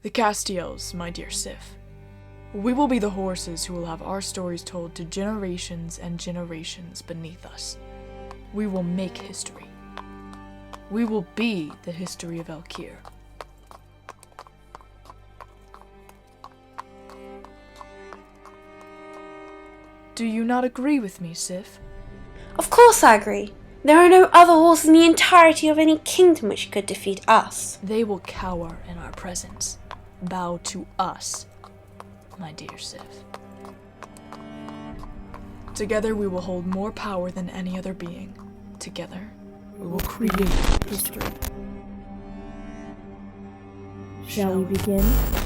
The Castiels, my dear Sif. We will be the horses who will have our stories told to generations and generations beneath us. We will make history. We will be the history of Elkir. Do you not agree with me, Sif? Of course I agree. There are no other horses in the entirety of any kingdom which could defeat us. They will cower in our presence. Bow to us, my dear Sif. Together we will hold more power than any other being. Together, we will create history. Shall we begin?